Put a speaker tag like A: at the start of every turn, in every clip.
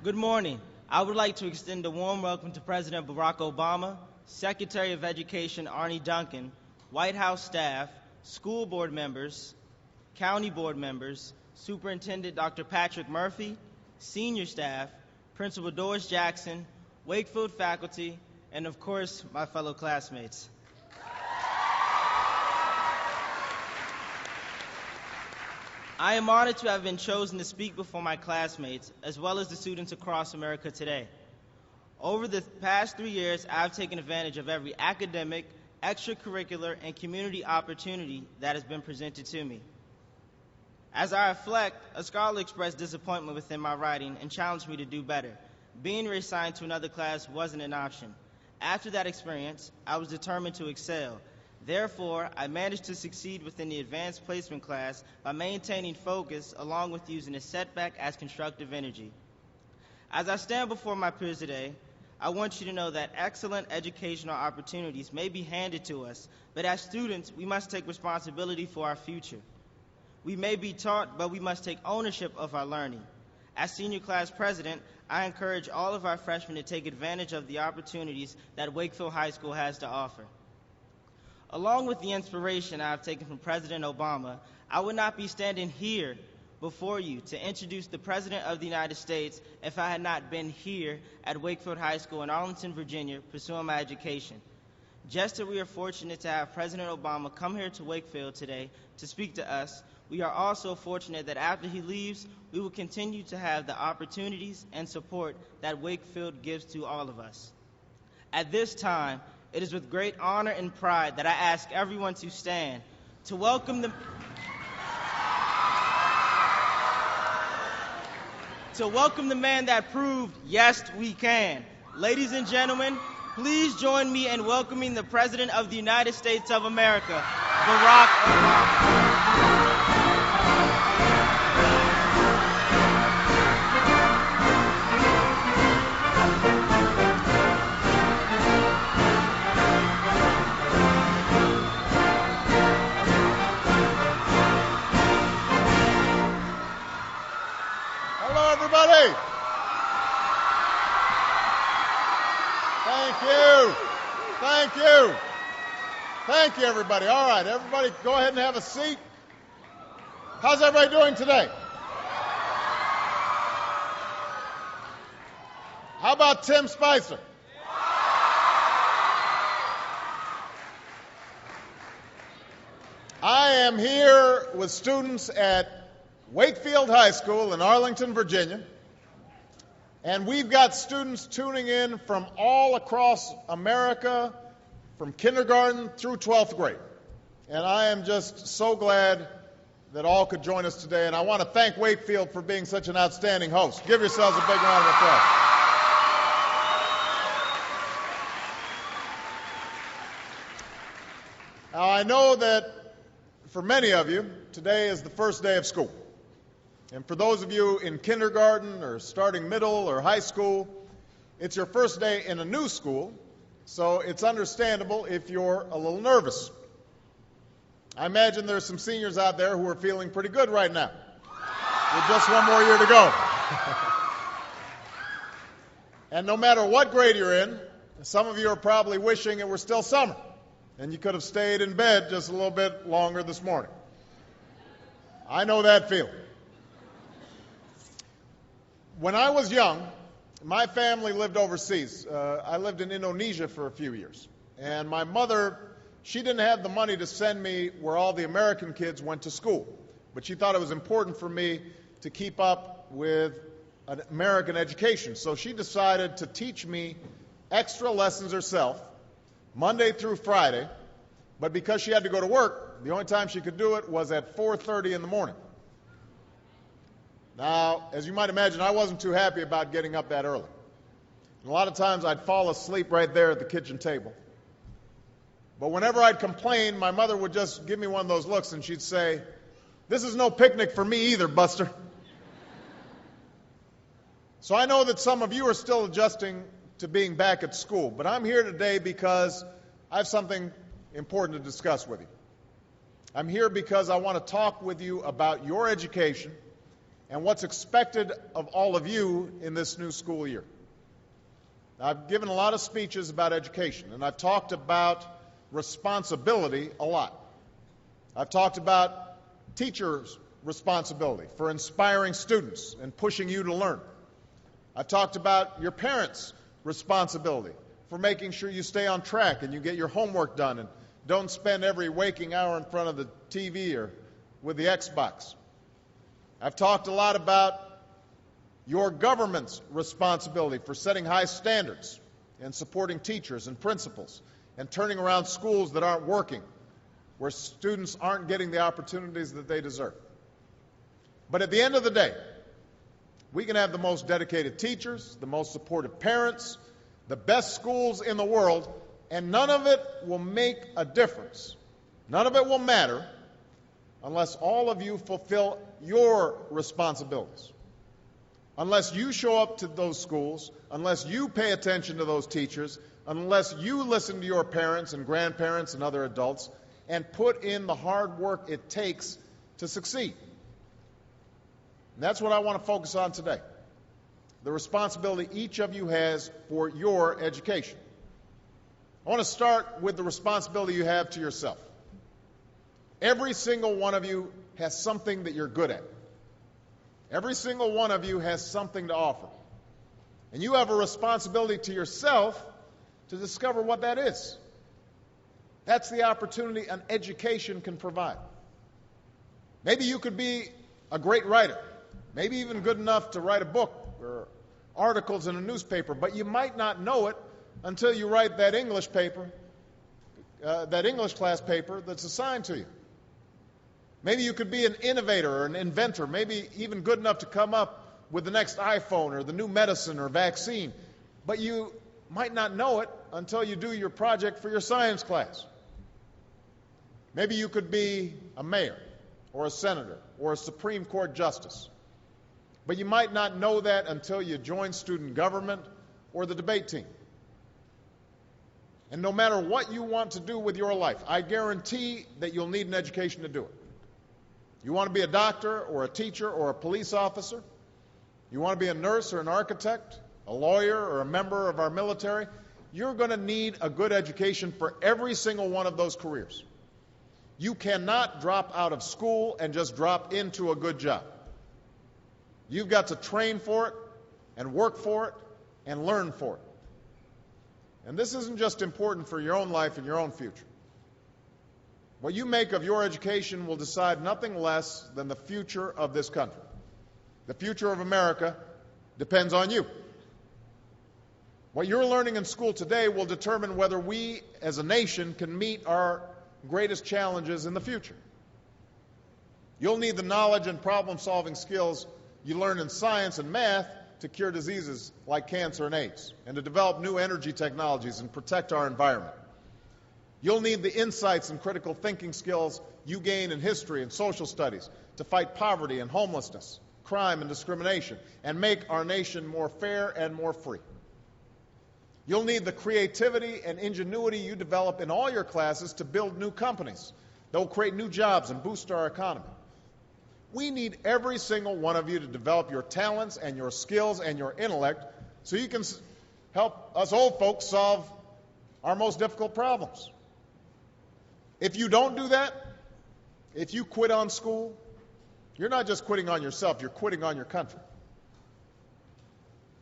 A: Good morning. I would like to extend a warm welcome to President Barack Obama, Secretary of Education Arne Duncan, White House staff, school board members, county board members, Superintendent Dr. Patrick Murphy, senior staff, Principal Doris Jackson, Wakefield faculty, and of course, my fellow classmates. I am honored to have been chosen to speak before my classmates, as well as the students across America today. Over the past 3 years, I've taken advantage of every academic, extracurricular, and community opportunity that has been presented to me. As I reflect, a scholar expressed disappointment within my writing and challenged me to do better. Being reassigned to another class wasn't an option. After that experience, I was determined to excel. Therefore, I managed to succeed within the advanced placement class by maintaining focus along with using a setback as constructive energy. As I stand before my peers today, I want you to know that excellent educational opportunities may be handed to us, but as students, we must take responsibility for our future. We may be taught, but we must take ownership of our learning. As senior class president, I encourage all of our freshmen to take advantage of the opportunities that Wakefield High School has to offer. Along with the inspiration I have taken from President Obama, I would not be standing here before you to introduce the President of the United States if I had not been here at Wakefield High School in Arlington, Virginia, pursuing my education. Just as we are fortunate to have President Obama come here to Wakefield today to speak to us, we are also fortunate that after he leaves, we will continue to have the opportunities and support that Wakefield gives to all of us. At this time, it is with great honor and pride that I ask everyone to stand to welcome the man that proved, yes, we can. Ladies and gentlemen, please join me in welcoming the President of the United States of America, Barack Obama.
B: Everybody. Thank you. Thank you. Thank you, everybody. All right, everybody go ahead and have a seat. How's everybody doing today? How about Tim Spicer? I am here with students at Wakefield High School in Arlington, Virginia, and we've got students tuning in from all across America, from kindergarten through 12th grade. And I am just so glad that all could join us today, and I want to thank Wakefield for being such an outstanding host. Give yourselves a big round of applause. Now, I know that for many of you, today is the first day of school. And for those of you in kindergarten or starting middle or high school, it's your first day in a new school, so it's understandable if you're a little nervous. I imagine there's some seniors out there who are feeling pretty good right now, with just one more year to go. And no matter what grade you're in, some of you are probably wishing it were still summer, and you could have stayed in bed just a little bit longer this morning. I know that feeling. When I was young, my family lived overseas. I lived in Indonesia for a few years. And my mother, she didn't have the money to send me where all the American kids went to school. But she thought it was important for me to keep up with an American education. So she decided to teach me extra lessons herself, Monday through Friday. But because she had to go to work, the only time she could do it was at 4:30 in the morning. Now, as you might imagine, I wasn't too happy about getting up that early. And a lot of times I'd fall asleep right there at the kitchen table. But whenever I'd complain, my mother would just give me one of those looks and she'd say, "This is no picnic for me either, Buster." So I know that some of you are still adjusting to being back at school, but I'm here today because I have something important to discuss with you. I'm here because I want to talk with you about your education and what's expected of all of you in this new school year. I've given a lot of speeches about education, and I've talked about responsibility a lot. I've talked about teachers' responsibility for inspiring students and pushing you to learn. I've talked about your parents' responsibility for making sure you stay on track and you get your homework done and don't spend every waking hour in front of the TV or with the Xbox. I've talked a lot about your government's responsibility for setting high standards and supporting teachers and principals and turning around schools that aren't working, where students aren't getting the opportunities that they deserve. But at the end of the day, we can have the most dedicated teachers, the most supportive parents, the best schools in the world, and none of it will make a difference. None of it will matter unless all of you fulfill your responsibilities. Unless you show up to those schools, unless you pay attention to those teachers, unless you listen to your parents and grandparents and other adults and put in the hard work it takes to succeed. And that's what I want to focus on today. The responsibility each of you has for your education. I want to start with the responsibility you have to yourself. Every single one of you has something that you're good at. Every single one of you has something to offer. And you have a responsibility to yourself to discover what that is. That's the opportunity an education can provide. Maybe you could be a great writer, maybe even good enough to write a book or articles in a newspaper, but you might not know it until you write that English paper, that English class paper that's assigned to you. Maybe you could be an innovator or an inventor, maybe even good enough to come up with the next iPhone or the new medicine or vaccine, but you might not know it until you do your project for your science class. Maybe you could be a mayor or a senator or a Supreme Court justice, but you might not know that until you join student government or the debate team. And no matter what you want to do with your life, I guarantee that you'll need an education to do it. You want to be a doctor or a teacher or a police officer? You want to be a nurse or an architect, a lawyer or a member of our military? You're going to need a good education for every single one of those careers. You cannot drop out of school and just drop into a good job. You've got to train for it and work for it and learn for it. And this isn't just important for your own life and your own future. What you make of your education will decide nothing less than the future of this country. The future of America depends on you. What you're learning in school today will determine whether we as a nation can meet our greatest challenges in the future. You'll need the knowledge and problem-solving skills you learn in science and math to cure diseases like cancer and AIDS, and to develop new energy technologies and protect our environment. You'll need the insights and critical thinking skills you gain in history and social studies to fight poverty and homelessness, crime and discrimination, and make our nation more fair and more free. You'll need the creativity and ingenuity you develop in all your classes to build new companies that will create new jobs and boost our economy. We need every single one of you to develop your talents and your skills and your intellect so you can help us old folks solve our most difficult problems. If you don't do that, if you quit on school, you're not just quitting on yourself, you're quitting on your country.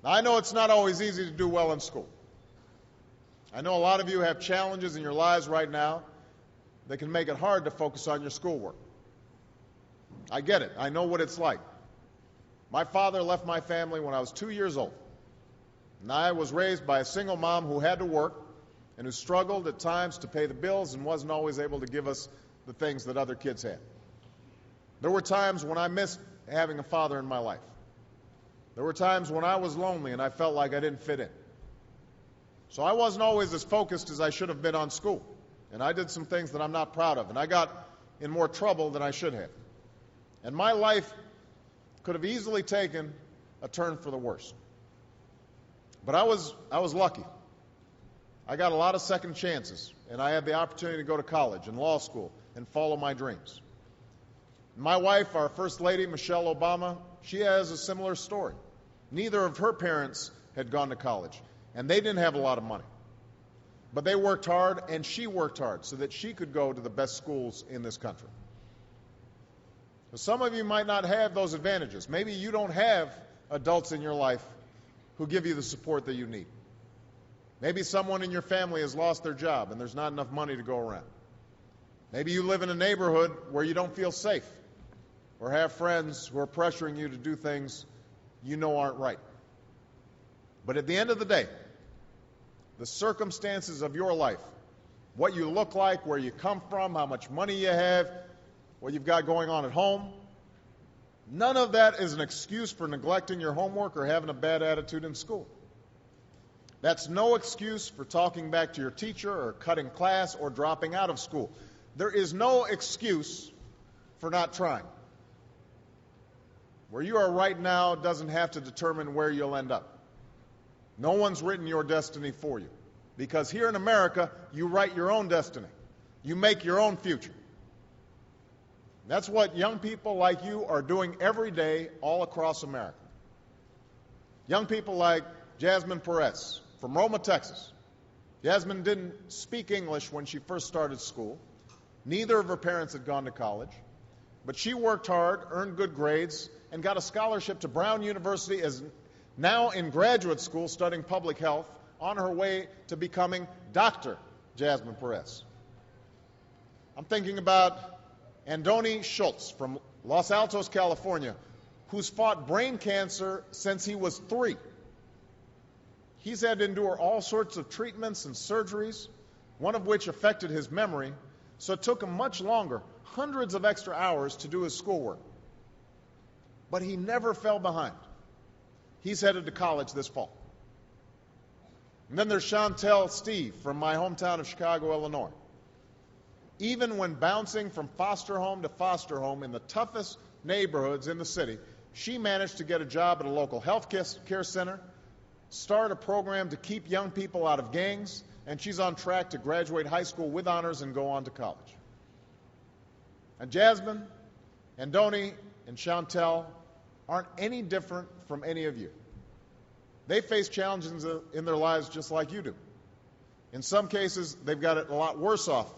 B: Now, I know it's not always easy to do well in school. I know a lot of you have challenges in your lives right now that can make it hard to focus on your schoolwork. I get it. I know what it's like. My father left my family when I was 2 years old. And I was raised by a single mom who had to work and who struggled at times to pay the bills and wasn't always able to give us the things that other kids had. There were times when I missed having a father in my life. There were times when I was lonely and I felt like I didn't fit in. So I wasn't always as focused as I should have been on school. And I did some things that I'm not proud of. And I got in more trouble than I should have. And my life could have easily taken a turn for the worse. But I was lucky. I got a lot of second chances, and I had the opportunity to go to college and law school and follow my dreams. My wife, our First Lady, Michelle Obama, she has a similar story. Neither of her parents had gone to college, and they didn't have a lot of money. But they worked hard, and she worked hard so that she could go to the best schools in this country. So some of you might not have those advantages. Maybe you don't have adults in your life who give you the support that you need. Maybe someone in your family has lost their job and there's not enough money to go around. Maybe you live in a neighborhood where you don't feel safe or have friends who are pressuring you to do things you know aren't right. But at the end of the day, the circumstances of your life, what you look like, where you come from, how much money you have, what you've got going on at home, none of that is an excuse for neglecting your homework or having a bad attitude in school. That's no excuse for talking back to your teacher or cutting class or dropping out of school. There is no excuse for not trying. Where you are right now doesn't have to determine where you'll end up. No one's written your destiny for you. Because here in America, you write your own destiny. You make your own future. That's what young people like you are doing every day all across America. Young people like Jasmine Perez from Roma, Texas. Jasmine didn't speak English when she first started school. Neither of her parents had gone to college. But she worked hard, earned good grades, and got a scholarship to Brown University, as now in graduate school studying public health, on her way to becoming Dr. Jasmine Perez. I'm thinking about Andoni Schultz from Los Altos, California, who's fought brain cancer since he was 3. He's had to endure all sorts of treatments and surgeries, one of which affected his memory, so it took him much longer, hundreds of extra hours to do his schoolwork. But he never fell behind. He's headed to college this fall. And then there's Chantel Steve from my hometown of Chicago, Illinois. Even when bouncing from foster home to foster home in the toughest neighborhoods in the city, she managed to get a job at a local health care center, start a program to keep young people out of gangs, and she's on track to graduate high school with honors and go on to college. And Jasmine, Andoni, and Chantel aren't any different from any of you. They face challenges in their lives just like you do. In some cases, they've got it a lot worse off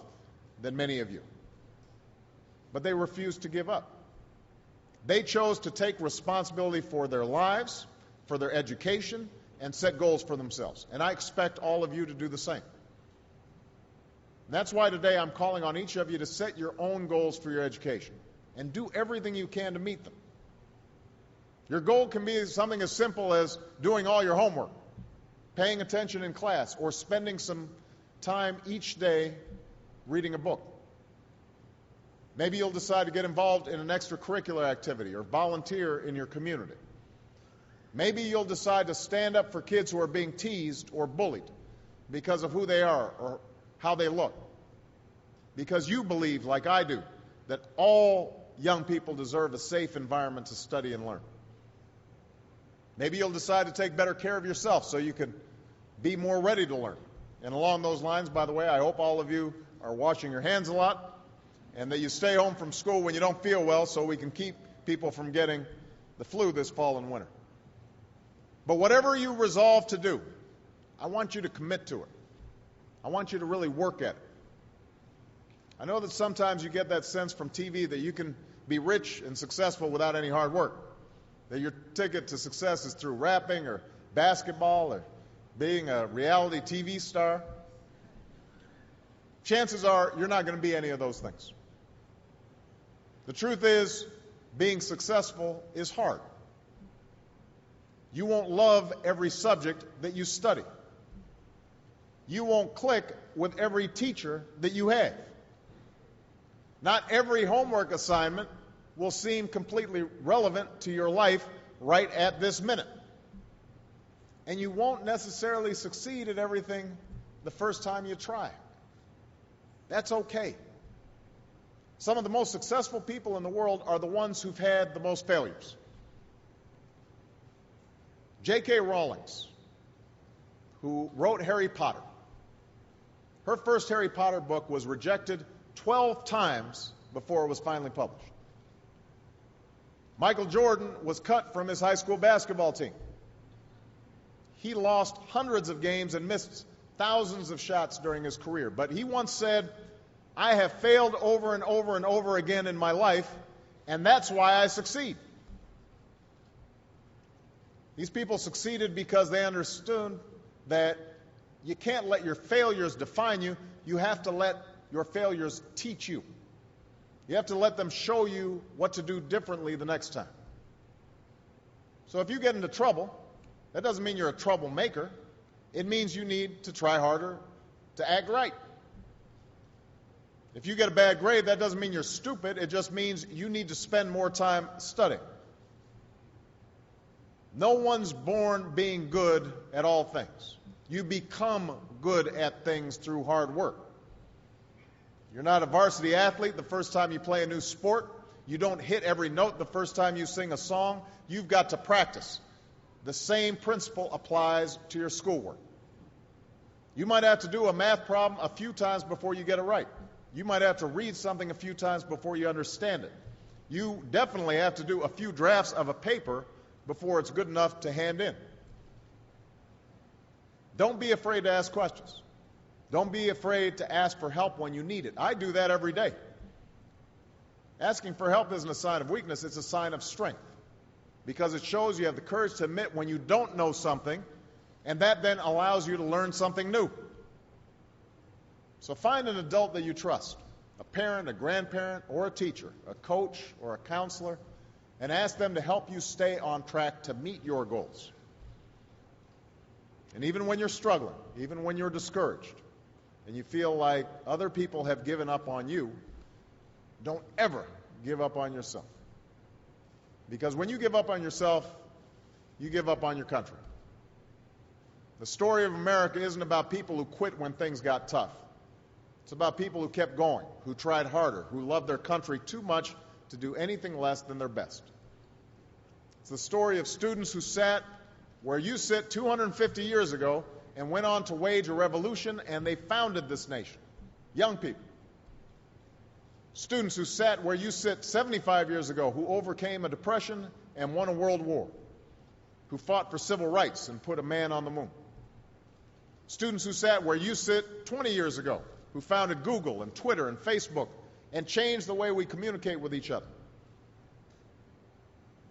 B: than many of you. But they refuse to give up. They chose to take responsibility for their lives, for their education, and set goals for themselves. And I expect all of you to do the same. And that's why today I'm calling on each of you to set your own goals for your education and do everything you can to meet them. Your goal can be something as simple as doing all your homework, paying attention in class, or spending some time each day reading a book. Maybe you'll decide to get involved in an extracurricular activity or volunteer in your community. Maybe you'll decide to stand up for kids who are being teased or bullied because of who they are or how they look. Because you believe, like I do, that all young people deserve a safe environment to study and learn. Maybe you'll decide to take better care of yourself so you can be more ready to learn. And along those lines, by the way, I hope all of you are washing your hands a lot and that you stay home from school when you don't feel well so we can keep people from getting the flu this fall and winter. But whatever you resolve to do, I want you to commit to it. I want you to really work at it. I know that sometimes you get that sense from TV that you can be rich and successful without any hard work, that your ticket to success is through rapping or basketball or being a reality TV star. Chances are you're not going to be any of those things. The truth is, being successful is hard. You won't love every subject that you study. You won't click with every teacher that you have. Not every homework assignment will seem completely relevant to your life right at this minute. And you won't necessarily succeed at everything the first time you try. That's okay. Some of the most successful people in the world are the ones who've had the most failures. J.K. Rowling, who wrote Harry Potter, her first Harry Potter book was rejected 12 times before it was finally published. Michael Jordan was cut from his high school basketball team. He lost hundreds of games and missed thousands of shots during his career. But he once said, "I have failed over and over and over again in my life, and that's why I succeed." These people succeeded because they understood that you can't let your failures define you. You have to let your failures teach you. You have to let them show you what to do differently the next time. So if you get into trouble, that doesn't mean you're a troublemaker. It means you need to try harder to act right. If you get a bad grade, that doesn't mean you're stupid. It just means you need to spend more time studying. No one's born being good at all things. You become good at things through hard work. You're not a varsity athlete the first time you play a new sport. You don't hit every note the first time you sing a song. You've got to practice. The same principle applies to your schoolwork. You might have to do a math problem a few times before you get it right. You might have to read something a few times before you understand it. You definitely have to do a few drafts of a paper before it's good enough to hand in. Don't be afraid to ask questions. Don't be afraid to ask for help when you need it. I do that every day. Asking for help isn't a sign of weakness, it's a sign of strength. Because it shows you have the courage to admit when you don't know something, and that then allows you to learn something new. So find an adult that you trust, a parent, a grandparent, or a teacher, a coach, or a counselor, and ask them to help you stay on track to meet your goals. And even when you're struggling, even when you're discouraged, and you feel like other people have given up on you, don't ever give up on yourself. Because when you give up on yourself, you give up on your country. The story of America isn't about people who quit when things got tough. It's about people who kept going, who tried harder, who loved their country too much to do anything less than their best. It's the story of students who sat where you sit 250 years ago and went on to wage a revolution, and they founded this nation. Young people. Students who sat where you sit 75 years ago, who overcame a depression and won a world war, who fought for civil rights and put a man on the moon. Students who sat where you sit 20 years ago, who founded Google and Twitter and Facebook and changed the way we communicate with each other.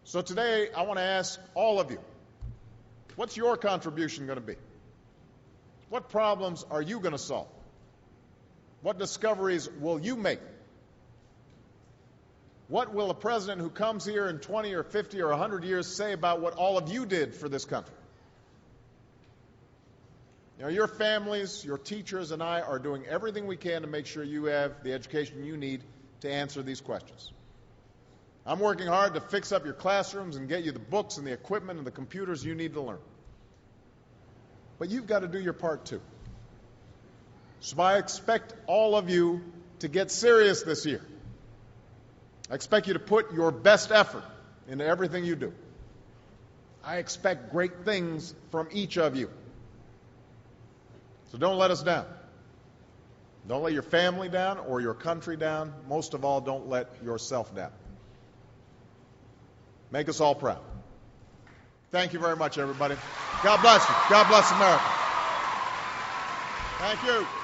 B: So today, I want to ask all of you, what's your contribution going to be? What problems are you going to solve? What discoveries will you make? What will a president who comes here in 20 or 50 or 100 years say about what all of you did for this country? You know, your families, your teachers, and I are doing everything we can to make sure you have the education you need to answer these questions. I'm working hard to fix up your classrooms and get you the books and the equipment and the computers you need to learn. But you've got to do your part too. So I expect all of you to get serious this year. I expect you to put your best effort into everything you do. I expect great things from each of you. So don't let us down. Don't let your family down or your country down. Most of all, don't let yourself down. Make us all proud. Thank you very much, everybody. God bless you. God bless America. Thank you.